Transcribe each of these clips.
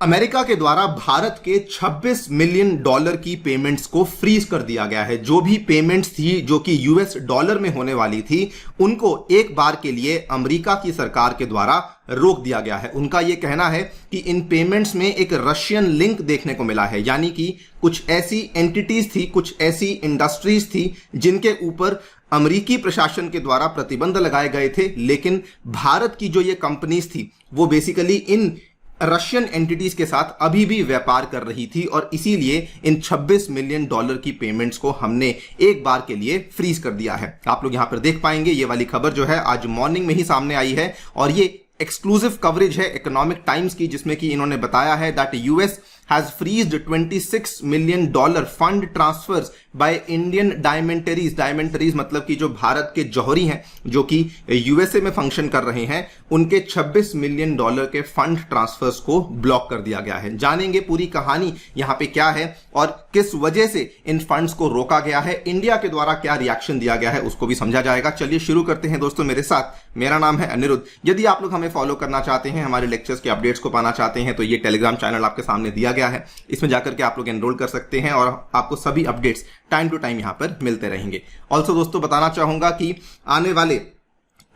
America के द्वारा भारत के 26 मिलियन डॉलर की पेमेंट्स को फ्रीज कर दिया गया है। जो भी पेमेंट्स थी जो कि यूएस डॉलर में होने वाली थी उनको एक बार के लिए अमेरिका की सरकार के द्वारा रोक दिया गया है। उनका यह कहना है कि इन पेमेंट्स में एक रशियन लिंक देखने को मिला है, यानी कि कुछ ऐसी एंटिटीज थी, कुछ ऐसी इंडस्ट्रीज थी जिनके ऊपर अमेरिकी प्रशासन के द्वारा प्रतिबंध लगाए गए थे, लेकिन भारत की जो ये कंपनीज थी वो बेसिकली इन रशियन एंटिटीज के साथ अभी भी व्यापार कर रही थी और इसीलिए इन 26 मिलियन डॉलर की पेमेंट्स को हमने एक बार के लिए फ्रीज कर दिया है। आप लोग यहां पर देख पाएंगे, ये वाली खबर जो है आज मॉर्निंग में ही सामने आई है और ये एक्सक्लूसिव कवरेज है इकोनॉमिक टाइम्स की, जिसमें कि इन्होंने बताया है that US has freezed $26 million fund transfers by Indian diamantaries। डायमेंटरीज मतलब कि जो भारत के जौहरी हैं जो कि यूएसए में फंक्शन कर रहे हैं, उनके $26 मिलियन के फंड ट्रांसफर्स को ब्लॉक कर दिया गया है। जानेंगे पूरी कहानी यहां पे क्या है और किस वजह से इन फंड्स को रोका गया है, इंडिया के द्वारा क्या रिएक्शन दिया गया है उसको भी समझा जाएगा। चलिए शुरू करते हैं दोस्तों मेरे साथ। मेरा नाम है अनिरुद्ध। यदि आप लोग हमें फॉलो करना चाहते हैं, हमारे लेक्चर्स के अपडेट्स को पाना चाहते हैं, तो ये टेलीग्राम चैनल आपके सामने दिया गया है, इसमें जाकर के आप लोग एनरोल कर सकते हैं और आपको सभी अपडेट्स टाइम टू टाइम यहां पर मिलते रहेंगे। ऑल्सो दोस्तों बताना चाहूंगा कि आने वाले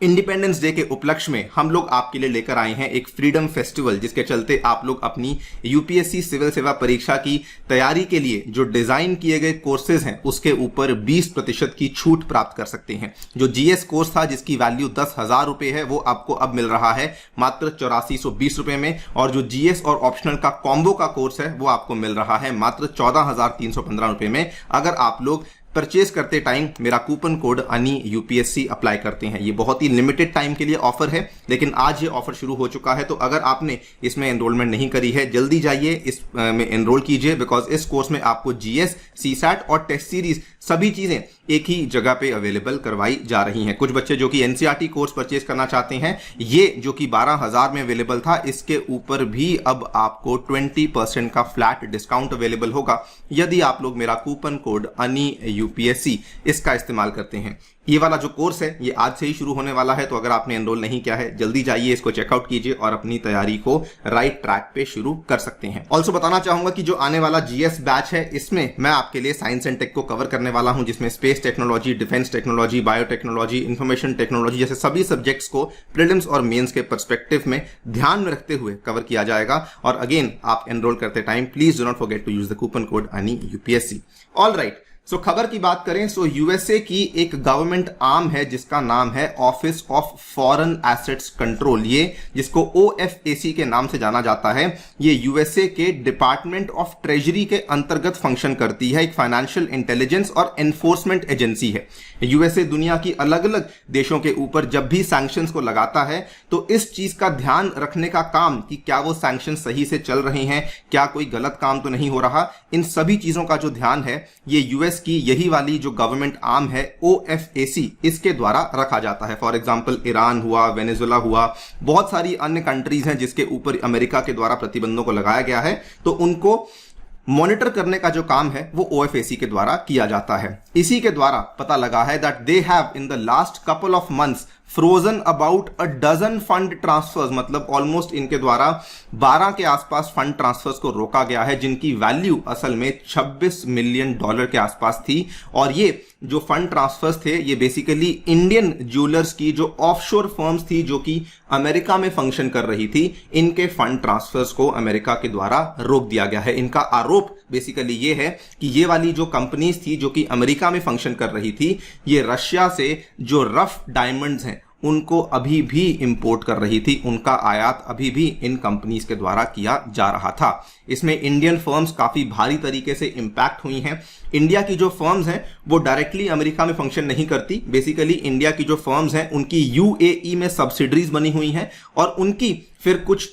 इंडिपेंडेंस डे के उपलक्ष्य में हम लोग आपके लिए लेकर आए हैं एक फ्रीडम फेस्टिवल, जिसके चलते आप लोग अपनी यूपीएससी सिविल सेवा परीक्षा की तैयारी के लिए जो डिजाइन किए गए कोर्सेज हैं उसके ऊपर 20% की छूट प्राप्त कर सकते हैं। जो जीएस कोर्स था जिसकी वैल्यू 10,000 रुपए है वो आपको अब मिल रहा है मात्र 8420 रुपए में, और जो जीएस और ऑप्शनल का कॉम्बो का कोर्स है वो आपको मिल रहा है मात्र 14,315 रुपए में, अगर आप लोग परचेज करते टाइम मेरा कूपन कोड अनि यूपीएससी अप्लाई करते हैं। ये बहुत ही लिमिटेड टाइम के लिए ऑफर है, लेकिन आज ये ऑफर शुरू हो चुका है, तो अगर आपने इसमें एनरोलमेंट नहीं करी है जल्दी जाइए इस में एनरोल कीजिए, बिकॉज इस कोर्स में आपको जीएस, सीसैट और टेस्ट सीरीज सभी चीजें एक ही जगह पे अवेलेबल करवाई जा रही हैं। कुछ बच्चे जो कि एनसीईआरटी कोर्स परचेज करना चाहते हैं, ये जो कि 12,000 में अवेलेबल था, इसके ऊपर भी अब आपको 20% का फ्लैट डिस्काउंट अवेलेबल होगा यदि आप लोग मेरा कूपन कोड अनि यूपीएससी इसका इस्तेमाल करते हैं। ये वाला जो कोर्स है ये आज से ही शुरू होने वाला है, तो अगर आपने एनरोल नहीं किया है जल्दी जाइए, इसको चेकआउट कीजिए और अपनी तैयारी को राइट ट्रैक पे शुरू कर सकते हैं। ऑल्सो बताना चाहूंगा कि जो आने वाला जीएस बैच है इसमें मैं आपके लिए साइंस एंड टेक को कवर करने वाला हूं, जिसमें space technology, defence technology, biotechnology, information technology जैसे सभी सब्जेक्ट्स को प्रीलिम्स और मेंस के पर्सपेक्टिव में ध्यान में रखते हुए कवर किया जाएगा। और अगेन आप एनरोल करते time please do not forget to use the coupon code अनि यूपीएससी। ऑल राइट, सो खबर की बात करें सो यूएसए की एक गवर्नमेंट आर्म है जिसका नाम है office of foreign assets control, ये जिसको ओएफएसी के नाम से जाना जाता है। ये यूएसए के डिपार्टमेंट ऑफ ट्रेजरी के अंतर्गत फंक्शन करती है, एक फाइनेंशियल इंटेलिजेंस और एनफोर्समेंट एजेंसी है। यूएसए दुनिया की अलग अलग देशों के ऊपर जब भी सैंक्शंस को लगाता है तो इस चीज का ध्यान रखने का काम कि क्या वो सैंक्शन सही से चल रहे हैं, क्या कोई गलत काम तो नहीं हो रहा, इन सभी चीजों का जो ध्यान है ये यूएस की यही वाली जो गवर्नमेंट आर्म है ओएफएसी इसके द्वारा रखा जाता है। फॉर एग्जांपल ईरान हुआ, वेनेजुएला हुआ, बहुत सारी अन्य कंट्रीज हैं जिसके ऊपर अमेरिका के द्वारा प्रतिबंधों को लगाया गया है, तो उनको मॉनिटर करने का जो काम है वो ओएफएसी के द्वारा किया जाता है। इसी के द्वारा पता लगा है that they have in the last couple of months frozen about a dozen fund transfers, मतलब ऑलमोस्ट इनके द्वारा 12 के आसपास फंड ट्रांसफर्स को रोका गया है, जिनकी वैल्यू असल में 26 मिलियन डॉलर के आसपास थी। और ये जो फंड ट्रांसफर्स थे ये बेसिकली इंडियन ज्वेलर्स की जो ऑफशोर फर्म्स थी जो कि अमेरिका में फंक्शन कर रही थी, इनके फंड ट्रांसफर्स को अमेरिका के द्वारा रोक दिया गया है। इनका आरोप बेसिकली ये है कि ये वाली जो कंपनीज थी जो कि अमेरिका में फंक्शन कर रही थी, ये रशिया से जो रफ डायमंड्स हैं उनको अभी भी इंपोर्ट कर रही थी, उनका आयात अभी भी इन कंपनीज के द्वारा किया जा रहा था। इसमें इंडियन फर्म्स काफी भारी तरीके से इंपैक्ट हुई हैं। इंडिया की जो फर्म्स हैं वो डायरेक्टली अमेरिका में फंक्शन नहीं करती, बेसिकली इंडिया की जो फर्म्स हैं उनकी यूएई में सब्सिडरीज बनी हुई हैं और उनकी फिर कुछ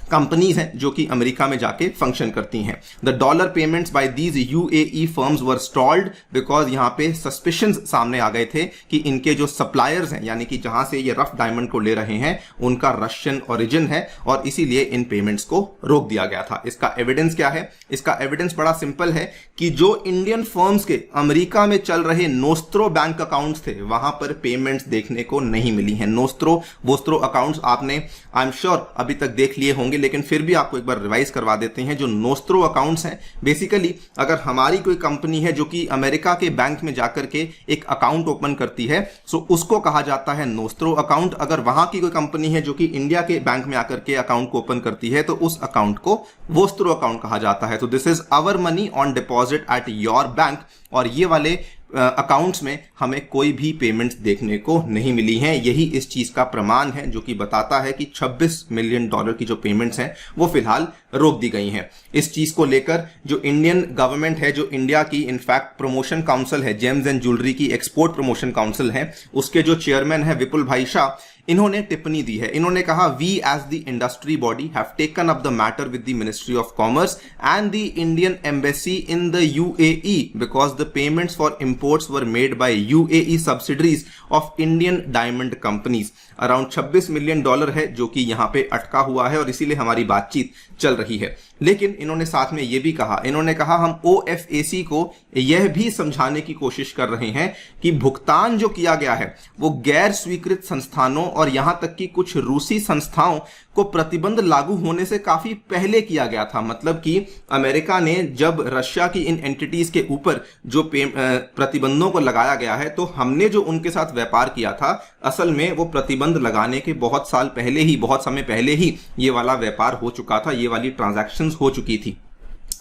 कंपनीज हैं जो कि अमेरिका में जाके फंक्शन करती हैं। The dollar payments by these UAE firms were stalled because यहां पे सस्पिशंस सामने आ गए थे कि इनके जो सप्लायर्स हैं, यानी कि जहां से ये रफ डायमंड को ले रहे हैं, उनका रशियन ओरिजिन है और इसीलिए इन पेमेंट्स को रोक दिया गया था। इसका एविडेंस क्या है? इसका एविडेंस बड़ा सिंपल है कि जो इंडियन फर्म्स के अमेरिका में चल रहे नोस्त्रो बैंक अकाउंट्स थे वहां पर पेमेंट्स देखने को नहीं मिली हैं। नोस्त्रो वोस्त्रो अकाउंट्स आपने आई एम श्योर अभी तक देख लिए होंगे, लेकिन फिर भी आपको एक बार रिवाइज करवा देते हैं। जो नोस्ट्रो अकाउंट्स हैं, बेसिकली अगर हमारी कोई कंपनी है जो कि अमेरिका के बैंक में जाकर के एक अकाउंट ओपन करती है, सो उसको कहा जाता है नोस्ट्रो अकाउंट। अगर वहां की कोई कंपनी है जो कि इंडिया के बैंक में आकर के अकाउंट को ओपन करती है, तो उस अकाउंट को वोस्ट्रो अकाउंट कहा जाता है। तो this is our money on deposit at your bank, और ये वाले अकाउंट्स में हमें कोई भी पेमेंट्स देखने को नहीं मिली हैं। यही इस चीज का प्रमाण है जो कि बताता है कि $26 मिलियन की जो पेमेंट्स हैं वो फिलहाल रोक दी गई हैं। इस चीज को लेकर जो इंडियन गवर्नमेंट है, जो इंडिया की इनफैक्ट प्रमोशन काउंसिल है, जेम्स एंड ज्वेलरी की एक्सपोर्ट प्रमोशन काउंसिल है, उसके जो चेयरमैन है विपुल भाई शाह, इन्होंने टिप्पणी दी है। इन्होंने कहा, we as the industry body have taken up the matter with the ministry of commerce and the Indian embassy in the UAE because the payments for imports were made by UAE subsidiaries of Indian diamond companies. Around $26 million है जो कि यहां पे अटका हुआ है और इसीलिए हमारी बातचीत चल रही है। लेकिन इन्होंने साथ में यह भी कहा, इन्होंने कहा हम ओएफएसी को यह भी समझाने की कोशिश कर रहे हैं कि भुगतान जो किया गया है वो गैर स्वीकृत संस्थानों और यहां तक कि कुछ रूसी संस्थाओं को प्रतिबंध लागू होने से काफी पहले किया गया था। मतलब कि अमेरिका ने जब रशिया की इन एंटिटीज के ऊपर जो प्रतिबंधों को लगाया गया है, तो हमने जो उनके साथ व्यापार किया था, असल में वो प्रतिबंध लगाने के बहुत साल पहले ही, बहुत समय पहले ही ये वाला व्यापार हो चुका था, ये वाली ट्रांजैक्शंस हो चुकी थी।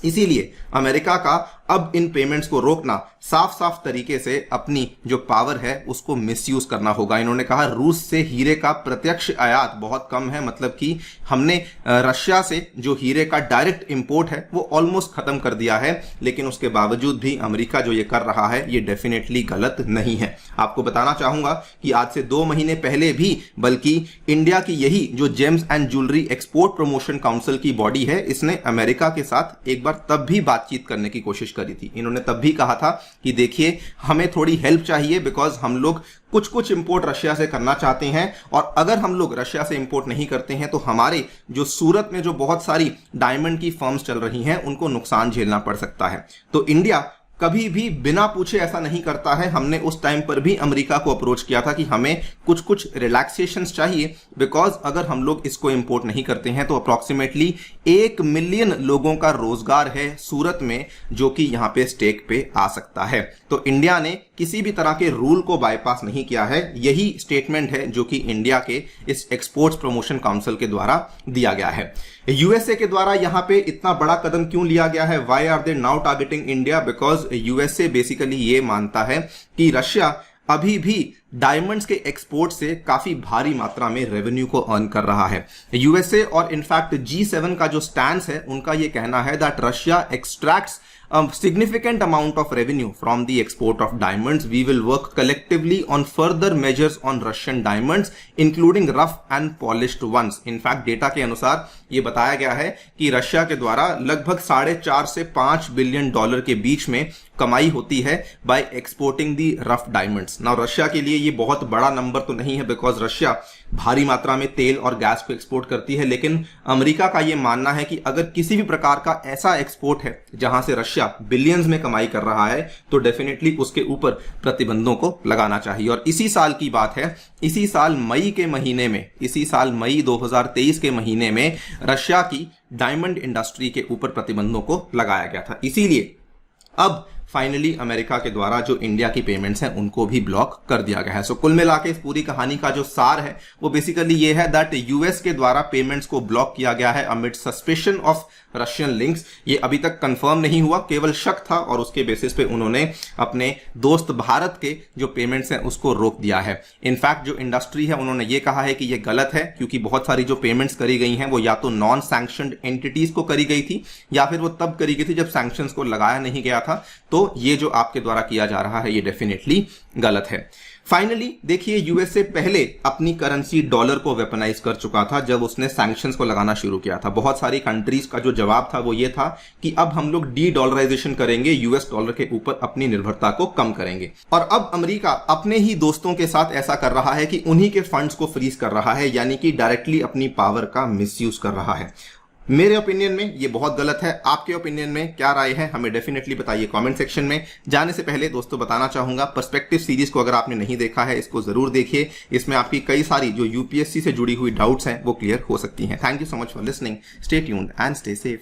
इसीलिए अमेरिका का अब इन पेमेंट्स को रोकना साफ साफ तरीके से अपनी जो पावर है उसको मिसयूज करना होगा। इन्होंने कहा रूस से हीरे का प्रत्यक्ष आयात बहुत कम है, मतलब कि हमने रशिया से जो हीरे का डायरेक्ट इंपोर्ट है वो ऑलमोस्ट खत्म कर दिया है, लेकिन उसके बावजूद भी अमेरिका जो ये कर रहा है ये डेफिनेटली गलत नहीं है। आपको बताना चाहूंगा कि आज से 2 महीने पहले भी बल्कि इंडिया की यही जो James and jewellery export promotion council की बॉडी है, इसने अमेरिका के साथ एक बार तब भी बातचीत करने की कोशिश करी थी। इन्होंने तब भी कहा था कि देखिए हमें थोड़ी हेल्प चाहिए, बिकॉज हम लोग कुछ इंपोर्ट रशिया से करना चाहते हैं, और अगर हम लोग रशिया से इंपोर्ट नहीं करते हैं तो हमारे जो सूरत में जो बहुत सारी डायमंड की फर्म्स चल रही हैं उनको नुकसान झेलना पड़ सकता है। तो इंडिया कभी भी बिना पूछे ऐसा नहीं करता है। हमने उस टाइम पर भी अमेरिका को अप्रोच किया था कि हमें कुछ रिलैक्सेशंस चाहिए, बिकॉज अगर हम लोग इसको इंपोर्ट नहीं करते हैं तो अप्रॉक्सीमेटली 1 मिलियन लोगों का रोजगार है सूरत में जो कि यहां पे स्टेक पे आ सकता है। तो इंडिया ने किसी भी तरह के रूल को बाईपास नहीं किया है। यही स्टेटमेंट है जो कि इंडिया के इस एक्सपोर्ट्स प्रमोशन काउंसिल के द्वारा दिया गया है। यूएसए के द्वारा यहां पे इतना बड़ा कदम क्यों लिया गया है? Why are they now targeting India? Because USA basically ये मानता है कि रशिया अभी भी डायमंड्स के एक्सपोर्ट से काफी भारी मात्रा में रेवेन्यू को अर्न कर रहा है। यूएसए और इनफैक्ट G7 का जो स्टैंड है उनका ये कहना है that Russia extracts a significant amount of revenue from the export of diamonds. We will work collectively on further measures on Russian diamonds, including rough and polished ones. In fact, data के अनुसार ये बताया गया है कि Russia के द्वारा लगभग $4.5 से $5 बिलियन के बीच में कमाई होती है बाय एक्सपोर्टिंग दी रफ डायमंड्स। नाउ रशिया के लिए ये बहुत बड़ा नंबर तो नहीं है, बिकॉज रशिया भारी मात्रा में तेल और गैस को एक्सपोर्ट करती है, लेकिन अमेरिका का ये मानना है कि अगर किसी भी प्रकार का ऐसा एक्सपोर्ट है जहां से रशिया बिलियंस में कमाई कर रहा है तो डेफिनेटली उसके ऊपर प्रतिबंधों को लगाना चाहिए। और इसी साल की बात है, इसी साल मई 2023 के महीने में रशिया की डायमंड इंडस्ट्री के ऊपर प्रतिबंधों को लगाया गया था। इसीलिए अब फाइनली अमेरिका के द्वारा जो इंडिया की पेमेंट्स हैं उनको भी ब्लॉक कर दिया गया है। सो कुल मिला के इस पूरी कहानी का जो सार है वो बेसिकली ये है दैट यूएस के द्वारा पेमेंट्स को ब्लॉक किया गया है amid suspicion of Russian links. ये अभी तक कंफर्म नहीं हुआ, केवल शक था, और उसके बेसिस पे उन्होंने अपने दोस्त भारत के जो पेमेंट्स हैं उसको रोक दिया है। इनफैक्ट जो इंडस्ट्री है उन्होंने ये कहा है कि ये गलत है, क्योंकि बहुत सारी जो पेमेंट्स करी गई हैं वो या तो नॉन सैंक्शनड एंटिटीज को करी गई थी या फिर वो तब करी गई थी जब सैंक्शंस को लगाया नहीं गया था। तो ये जो आपके द्वारा किया जा रहा है ये डेफिनेटली गलत है। फाइनली देखिए, यूएसए पहले अपनी करेंसी डॉलर को वेपनाइज कर चुका था जब उसने सैंक्शंस को लगाना शुरू किया था। बहुत सारी कंट्रीज का जो जवाब था वो ये था कि अब हम लोग डी डॉलराइजेशन करेंगे, यूएस डॉलर के ऊपर अपनी निर्भरता को कम करेंगे। और अब अमेरिका अपने ही दोस्तों के साथ ऐसा कर रहा है कि उन्हीं के फंड्स को फ्रीज कर रहा है, यानी कि डायरेक्टली अपनी पावर का मिसयूज कर रहा है। मेरे ओपिनियन में ये बहुत गलत है। आपके ओपिनियन में क्या राय है हमें डेफिनेटली बताइए कमेंट सेक्शन में। जाने से पहले दोस्तों बताना चाहूंगा, पर्सपेक्टिव सीरीज को अगर आपने नहीं देखा है इसको जरूर देखिए। इसमें आपकी कई सारी जो यूपीएससी से जुड़ी हुई डाउट्स हैं वो क्लियर हो सकती हैं। Thank you so much for listening. Stay tuned and stay safe.